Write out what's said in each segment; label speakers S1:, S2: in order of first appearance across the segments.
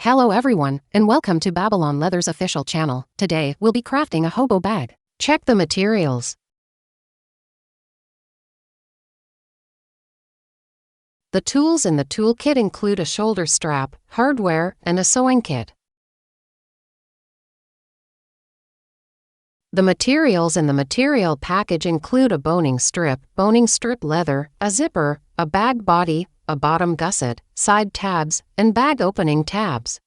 S1: Hello everyone, and welcome to Babylon Leather's official channel. Today, we'll be crafting a hobo bag. Check the materials. The tools in the toolkit include a shoulder strap, hardware, and a sewing kit. The materials in the material package include a boning strip leather, a zipper, a bag body, a bottom gusset, side tabs, and bag opening tabs.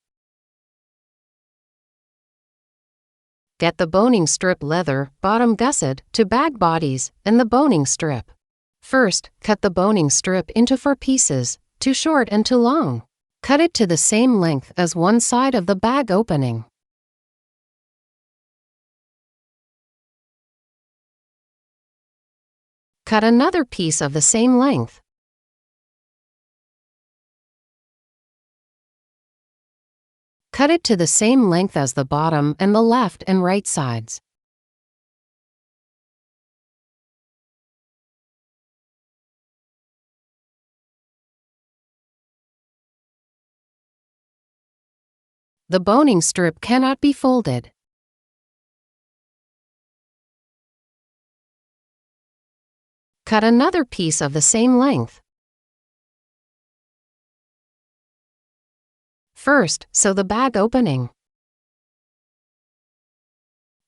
S1: Get the boning strip leather, bottom gusset, to bag bodies, and the boning strip. First, cut the boning strip into 4 pieces, too short and too long. Cut it to the same length as one side of the bag opening. Cut another piece of the same length. Cut it to the same length as the bottom and the left and right sides. The boning strip cannot be folded. Cut another piece of the same length. First, sew the bag opening.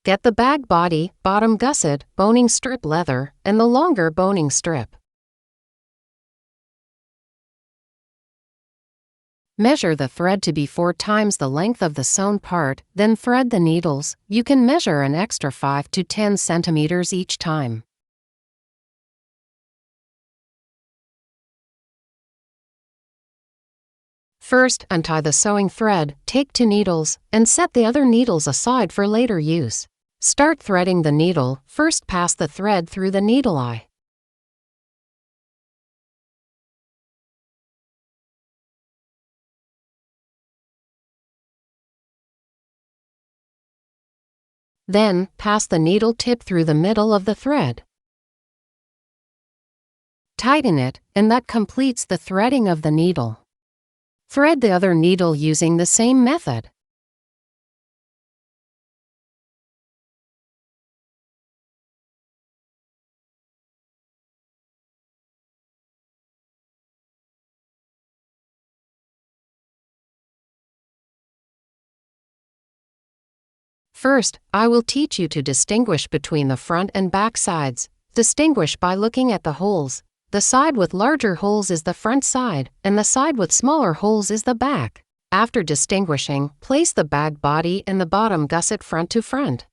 S1: Get the bag body, bottom gusset, boning strip leather, and the longer boning strip. Measure the thread to be 4 times the length of the sewn part, then thread the needles. You can measure an extra 5 to 10 centimeters each time. First, untie the sewing thread, take 2 needles, and set the other needles aside for later use. Start threading the needle. First, pass the thread through the needle eye. Then, pass the needle tip through the middle of the thread. Tighten it, and that completes the threading of the needle. Thread the other needle using the same method. First, I will teach you to distinguish between the front and back sides. Distinguish by looking at the holes. The side with larger holes is the front side, and the side with smaller holes is the back. After distinguishing, place the bag body and the bottom gusset front to front.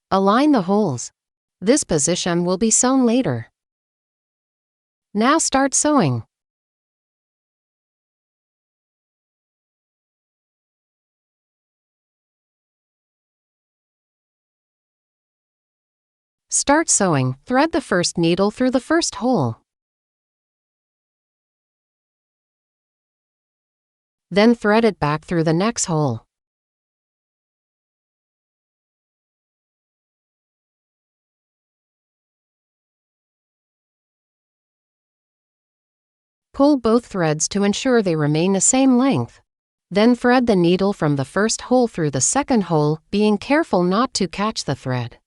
S1: Align the holes. This position will be sewn later. Now start sewing. Start sewing. Thread the first needle through the first hole. Then thread it back through the next hole. Pull both threads to ensure they remain the same length. Then thread the needle from the first hole through the second hole, being careful not to catch the thread.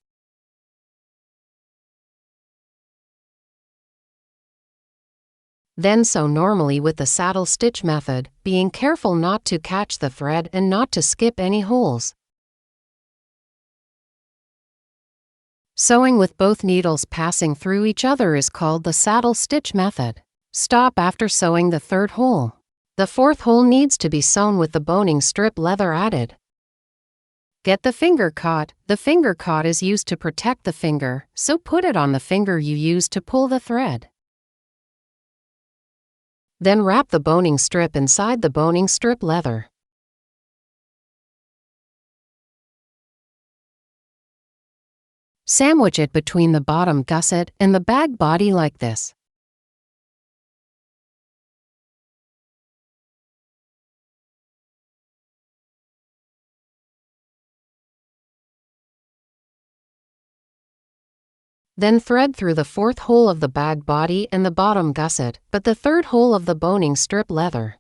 S1: Then sew normally with the saddle stitch method, being careful not to catch the thread and not to skip any holes. Sewing with both needles passing through each other is called the saddle stitch method. Stop after sewing the 3rd hole. The 4th hole needs to be sewn with the boning strip leather added. Get the finger caught. The finger caught is used to protect the finger, so put it on the finger you use to pull the thread. Then wrap the boning strip inside the boning strip leather. Sandwich it between the bottom gusset and the bag body like this. Then thread through the fourth hole of the bag body and the bottom gusset, but the third hole of the boning strip leather.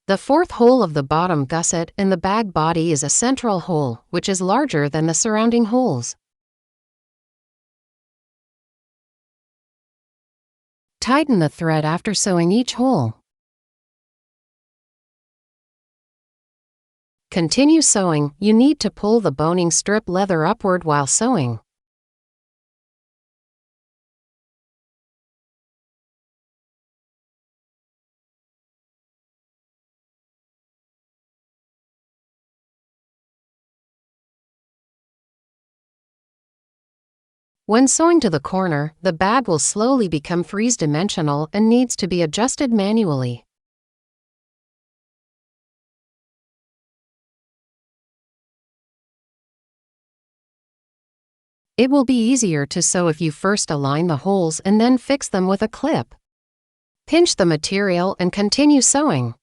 S1: The fourth hole of the bottom gusset in the bag body is a central hole, which is larger than the surrounding holes. Tighten the thread after sewing each hole. Continue sewing. You need to pull the boning strip leather upward while sewing. When sewing to the corner, the bag will slowly become three-dimensional and needs to be adjusted manually. It will be easier to sew if you first align the holes and then fix them with a clip. Pinch the material and continue sewing.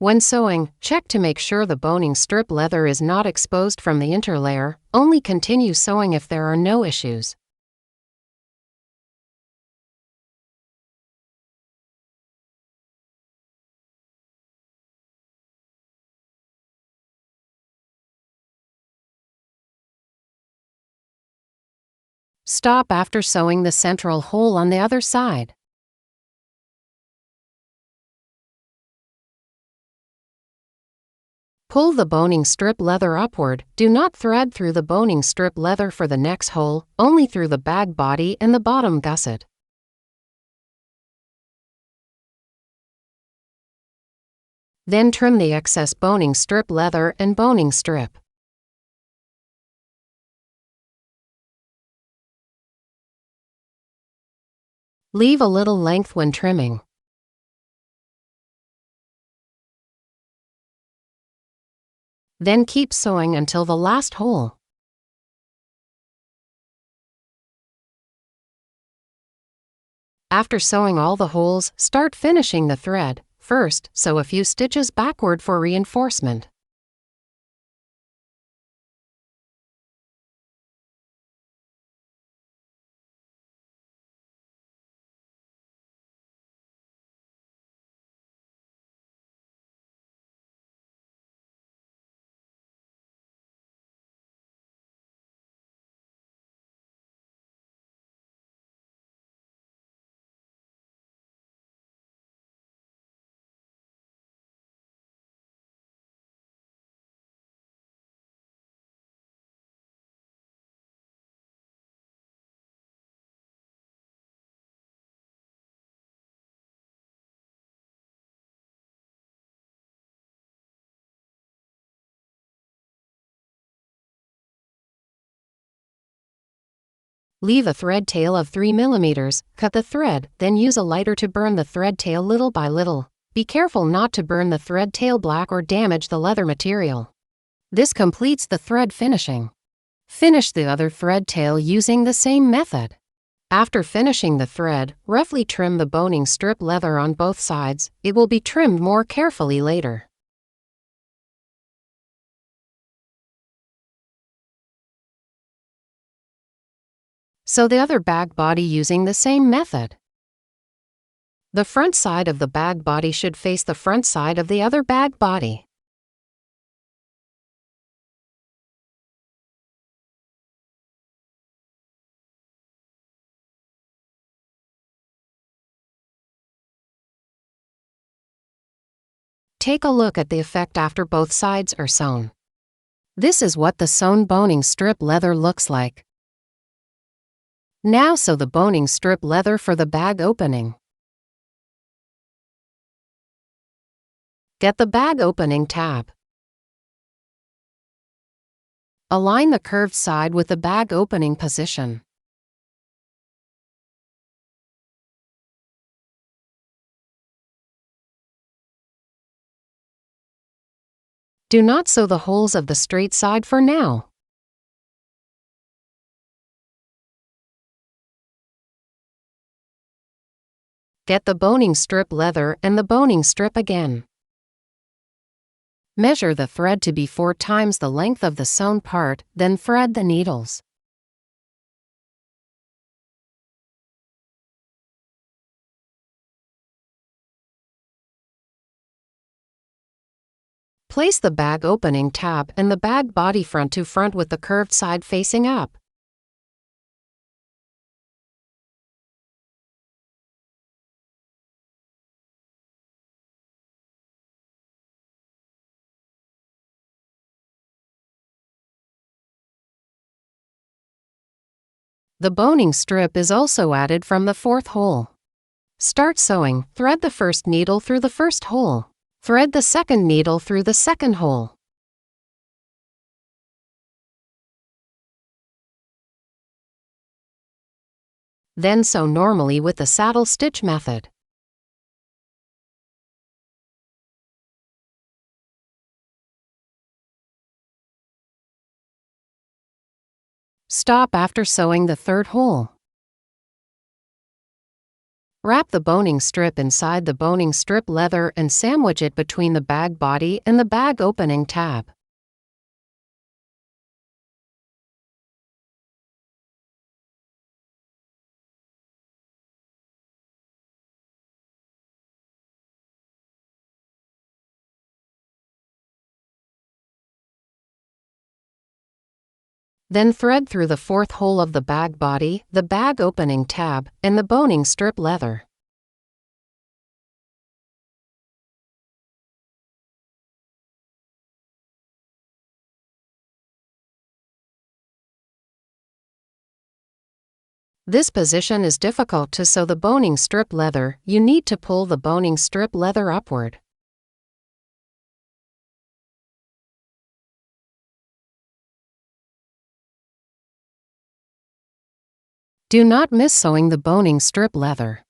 S1: When sewing, check to make sure the boning strip leather is not exposed from the interlayer. Only continue sewing if there are no issues. Stop after sewing the central hole on the other side. Pull the boning strip leather upward. Do not thread through the boning strip leather for the next hole, only through the bag body and the bottom gusset. Then trim the excess boning strip leather and boning strip. Leave a little length when trimming. Then keep sewing until the last hole. After sewing all the holes, start finishing the thread. First, sew a few stitches backward for reinforcement. Leave a thread tail of 3 mm, cut the thread, then use a lighter to burn the thread tail little by little. Be careful not to burn the thread tail black or damage the leather material. This completes the thread finishing. Finish the other thread tail using the same method. After finishing the thread, roughly trim the boning strip leather on both sides. It will be trimmed more carefully later. Sew the other bag body using the same method. The front side of the bag body should face the front side of the other bag body. Take a look at the effect after both sides are sewn. This is what the sewn boning strip leather looks like. Now sew the boning strip leather for the bag opening. Get the bag opening tab. Align the curved side with the bag opening position. Do not sew the holes of the straight side for now. Get the boning strip leather and the boning strip again. Measure the thread to be 4 times the length of the sewn part, then thread the needles. Place the bag opening tab and the bag body front to front with the curved side facing up. The boning strip is also added from the 4th hole. Start sewing. Thread the first needle through the first hole. Thread the second needle through the second hole. Then sew normally with the saddle stitch method. Stop after sewing the 3rd hole. Wrap the boning strip inside the boning strip leather and sandwich it between the bag body and the bag opening tab. Then thread through the 4th hole of the bag body, the bag opening tab, and the boning strip leather. This position is difficult to sew the boning strip leather. You need to pull the boning strip leather upward. Do not miss sewing the boning strip leather.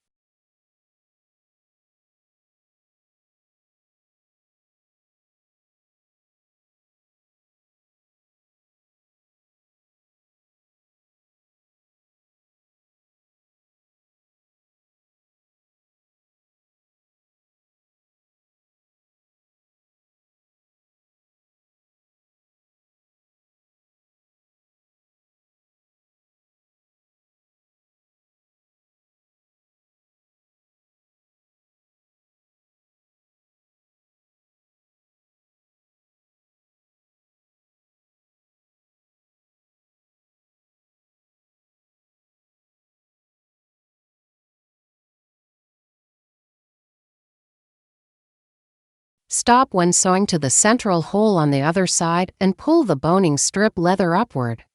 S1: Stop when sewing to the central hole on the other side and pull the boning strip leather upward.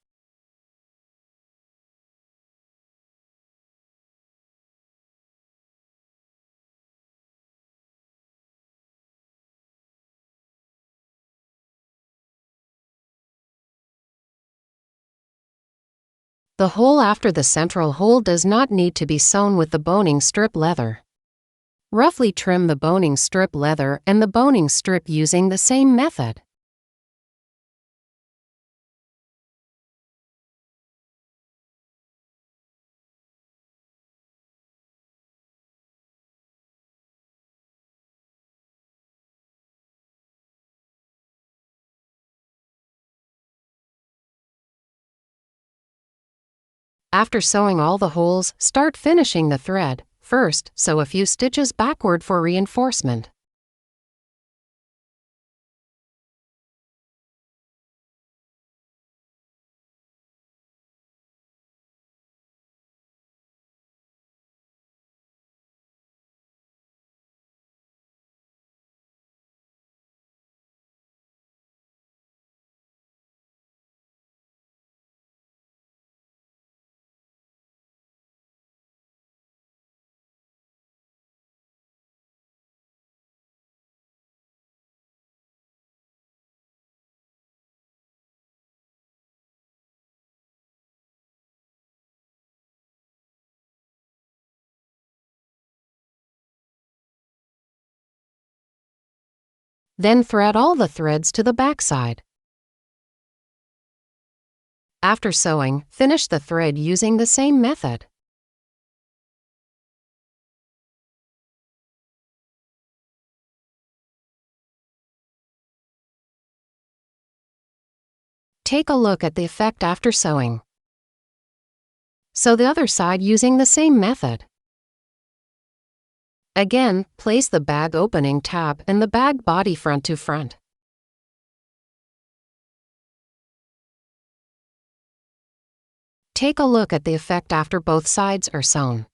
S1: The hole after the central hole does not need to be sewn with the boning strip leather. Roughly trim the boning strip leather and the boning strip using the same method. After sewing all the holes, start finishing the thread. First, sew a few stitches backward for reinforcement. Then thread all the threads to the backside. After sewing, finish the thread using the same method. Take a look at the effect after sewing. Sew the other side using the same method. Again, place the bag opening tab in the bag body front to front. Take a look at the effect after both sides are sewn.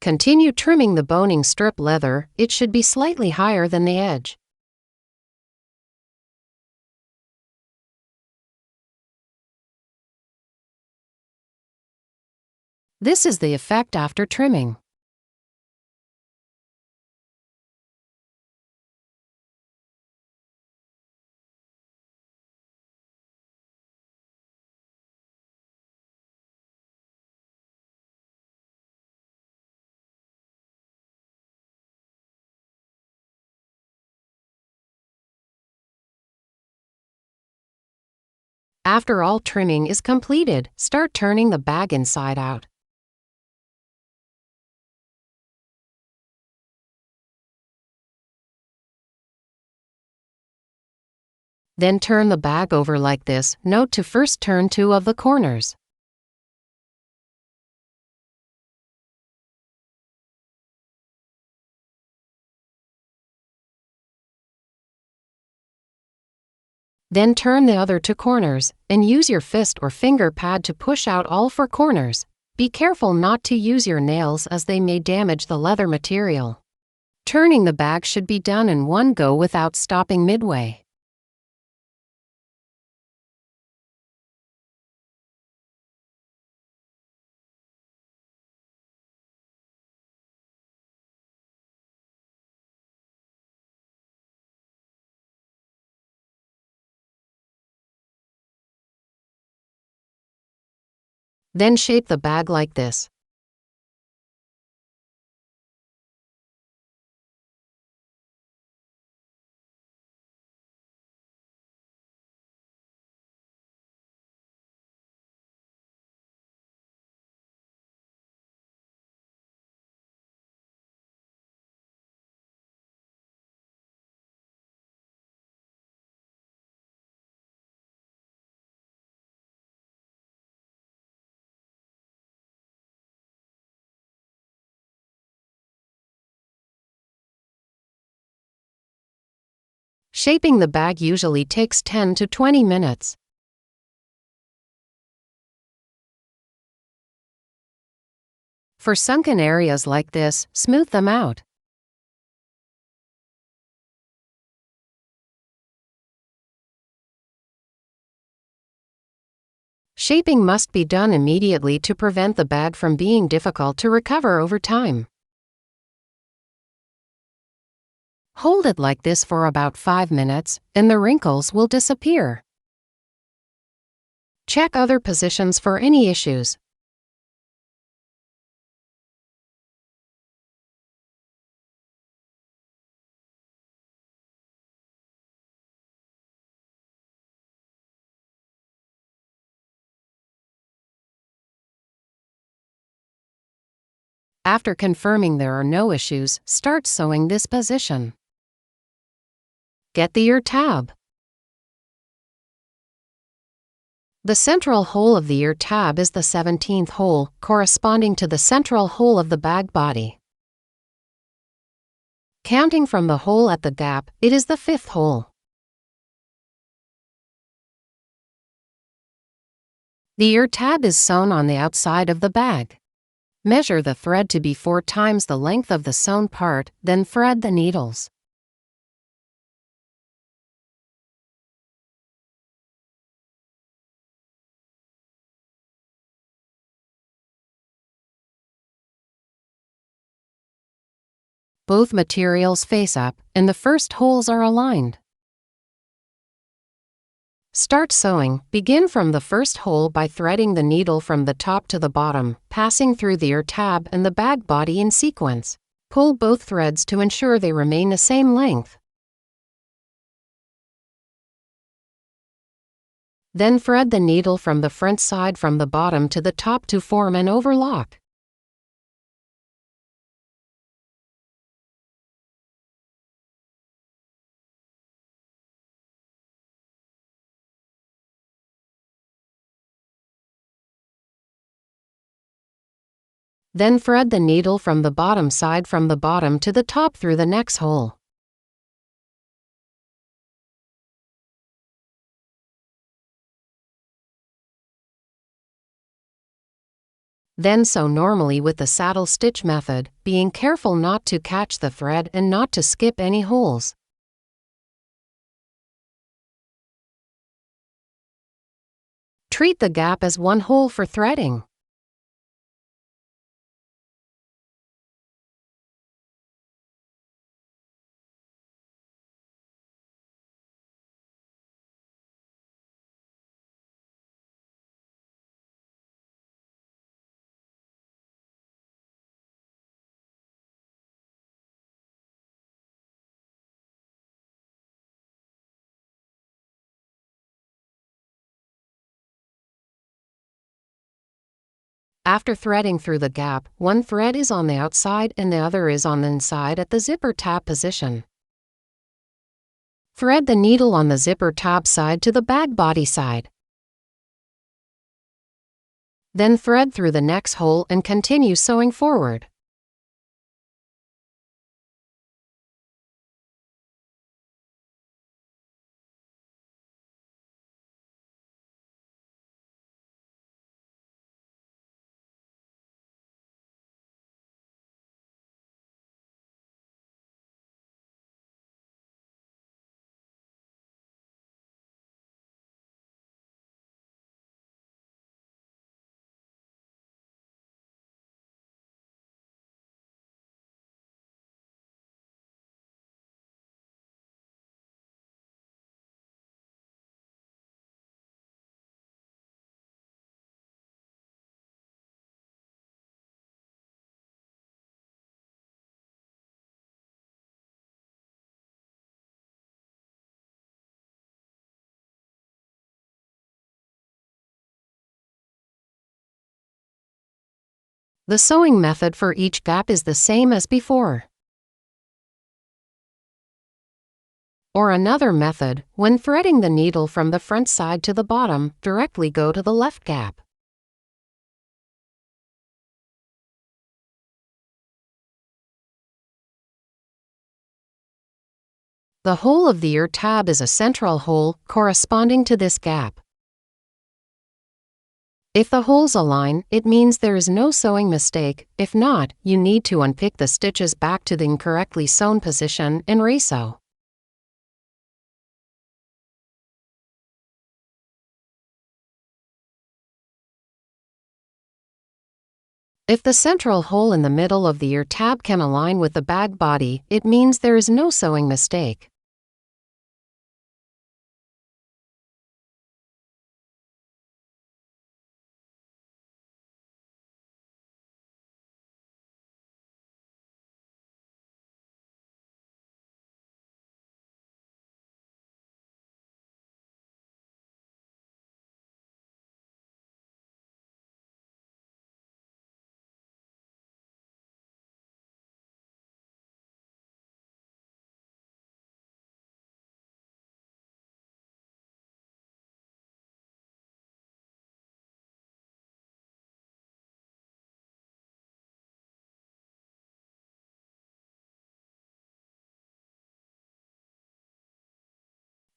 S1: Continue trimming the boning strip leather. It should be slightly higher than the edge. This is the effect after trimming. After all trimming is completed, start turning the bag inside out. Then turn the bag over like this. Note to first turn 2 of the corners. Then turn the other 2 corners, and use your fist or finger pad to push out all 4 corners. Be careful not to use your nails as they may damage the leather material. Turning the bag should be done in one go without stopping midway. Then shape the bag like this. Shaping the bag usually takes 10 to 20 minutes. For sunken areas like this, smooth them out. Shaping must be done immediately to prevent the bag from being difficult to recover over time. Hold it like this for about 5 minutes, and the wrinkles will disappear. Check other positions for any issues. After confirming there are no issues, start sewing this position. Get the ear tab. The central hole of the ear tab is the 17th hole, corresponding to the central hole of the bag body. Counting from the hole at the gap, it is the 5th hole. The ear tab is sewn on the outside of the bag. Measure the thread to be 4 times the length of the sewn part, then thread the needles. Both materials face up, and the first holes are aligned. Start sewing. Begin from the first hole by threading the needle from the top to the bottom, passing through the ear tab and the bag body in sequence. Pull both threads to ensure they remain the same length. Then thread the needle from the front side from the bottom to the top to form an overlock. Then thread the needle from the bottom side from the bottom to the top through the next hole. Then sew normally with the saddle stitch method, being careful not to catch the thread and not to skip any holes. Treat the gap as one hole for threading. After threading through the gap, one thread is on the outside and the other is on the inside at the zipper tab position. Thread the needle on the zipper tab side to the bag body side. Then thread through the next hole and continue sewing forward. The sewing method for each gap is the same as before. Or another method, when threading the needle from the front side to the bottom, directly go to the left gap. The hole of the ear tab is a central hole corresponding to this gap. If the holes align, it means there is no sewing mistake. If not, you need to unpick the stitches back to the incorrectly sewn position and resew. If the central hole in the middle of the ear tab can align with the bag body, it means there is no sewing mistake.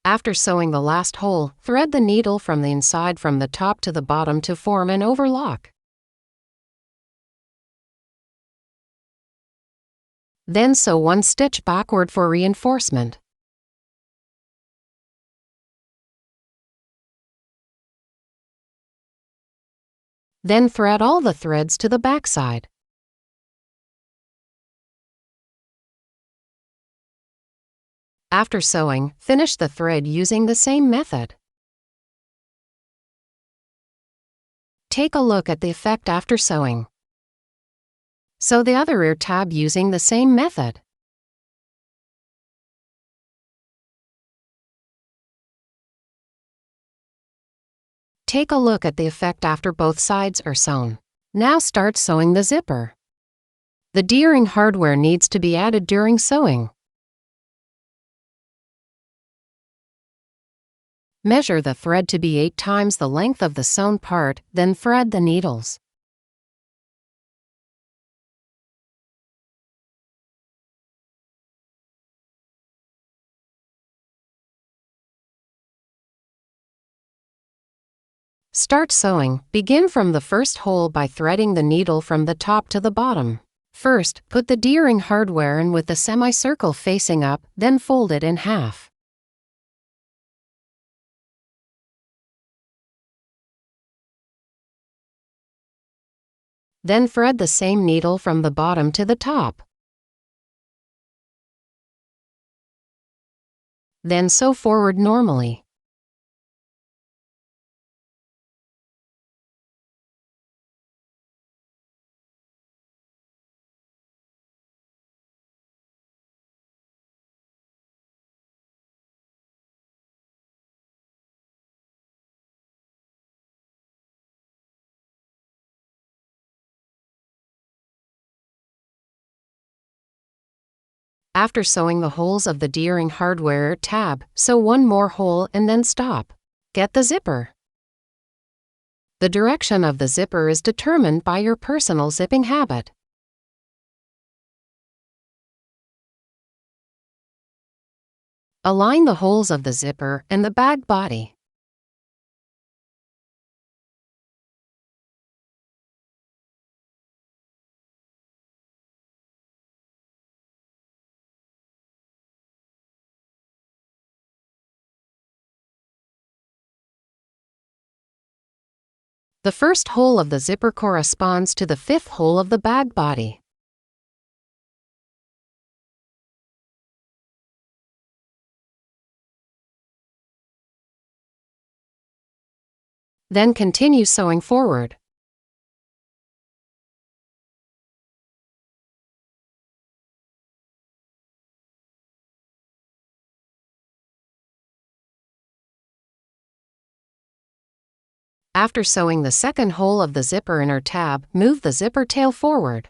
S1: After sewing the last hole, thread the needle from the inside from the top to the bottom to form an overlock. Then sew one stitch backward for reinforcement. Then thread all the threads to the back side. After sewing, finish the thread using the same method. Take a look at the effect after sewing. Sew the other ear tab using the same method. Take a look at the effect after both sides are sewn. Now start sewing the zipper. The D-ring hardware needs to be added during sewing. Measure the thread to be 8 times the length of the sewn part, then thread the needles. Start sewing. Begin from the first hole by threading the needle from the top to the bottom. First, put the D-ring hardware in with the semicircle facing up, then fold it in half. Then thread the same needle from the bottom to the top. Then sew forward normally. After sewing the holes of the D-ring hardware tab, sew one more hole and then stop. Get the zipper. The direction of the zipper is determined by your personal zipping habit. Align the holes of the zipper and the bag body. The first hole of the zipper corresponds to the 5th hole of the bag body. Then continue sewing forward. After sewing the second hole of the zipper inner tab, move the zipper tail forward.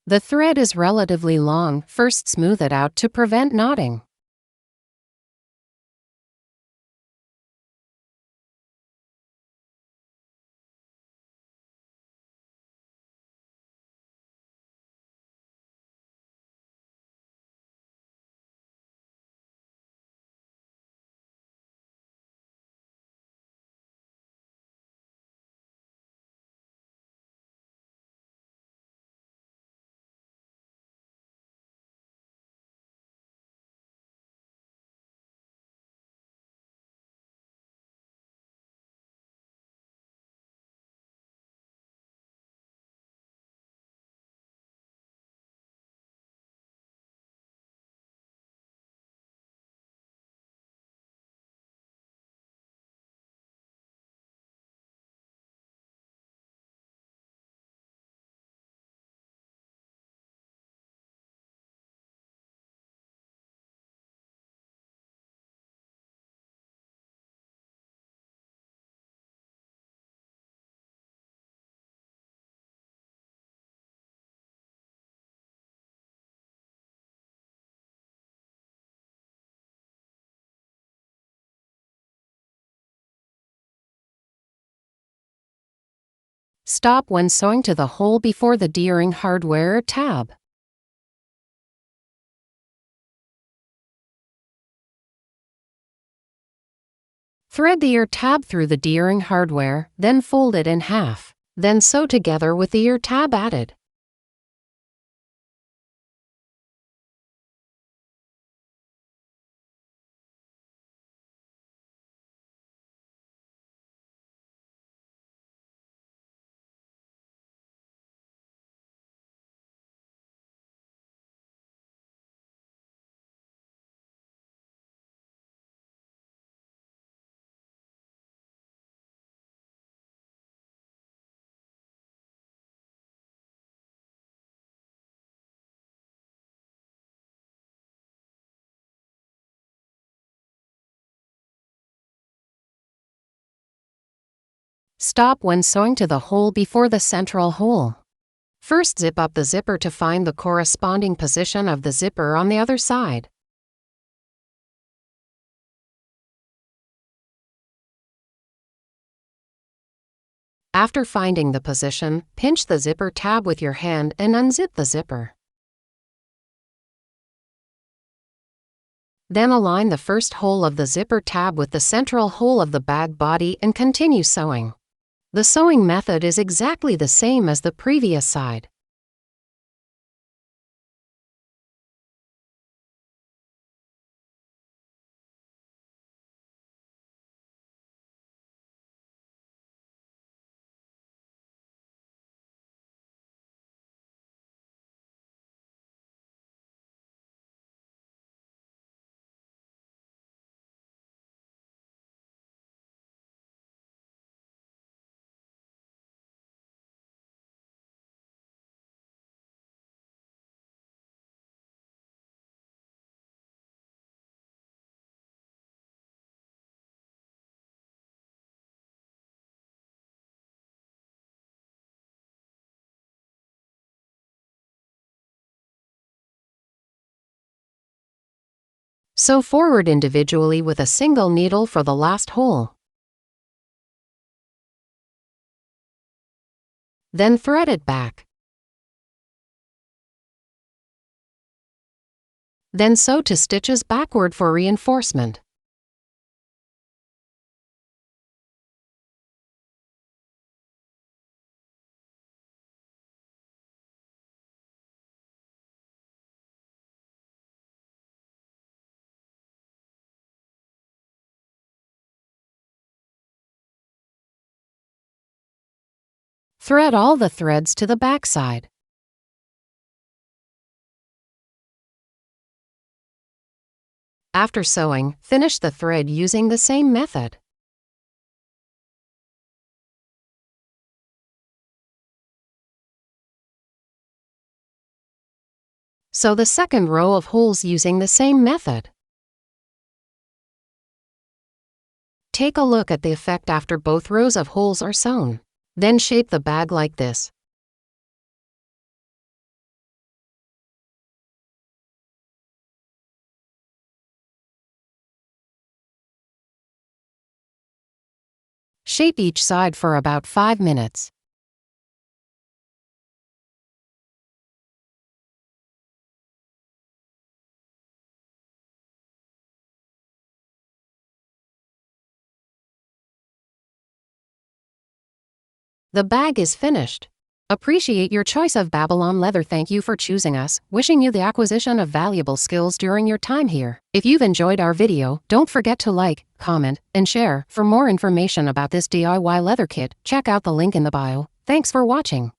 S1: The thread is relatively long. First, smooth it out to prevent knotting. Stop when sewing to the hole before the D-ring hardware tab. Thread the ear tab through the D-ring hardware, then fold it in half. Then sew together with the ear tab added. Stop when sewing to the hole before the central hole. First, zip up the zipper to find the corresponding position of the zipper on the other side. After finding the position, pinch the zipper tab with your hand and unzip the zipper. Then align the first hole of the zipper tab with the central hole of the bag body and continue sewing. The sewing method is exactly the same as the previous side. Sew forward individually with a single needle for the last hole. Then thread it back. Then sew 2 stitches backward for reinforcement. Thread all the threads to the back side. After sewing, finish the thread using the same method. Sew the second row of holes using the same method. Take a look at the effect after both rows of holes are sewn. Then shape the bag like this. Shape each side for about 5 minutes. The bag is finished. Appreciate your choice of Babylon leather. Thank you for choosing us. Wishing you the acquisition of valuable skills during your time here. If you've enjoyed our video, don't forget to like, comment, and share. For more information about this DIY leather kit, check out the link in the bio. Thanks for watching.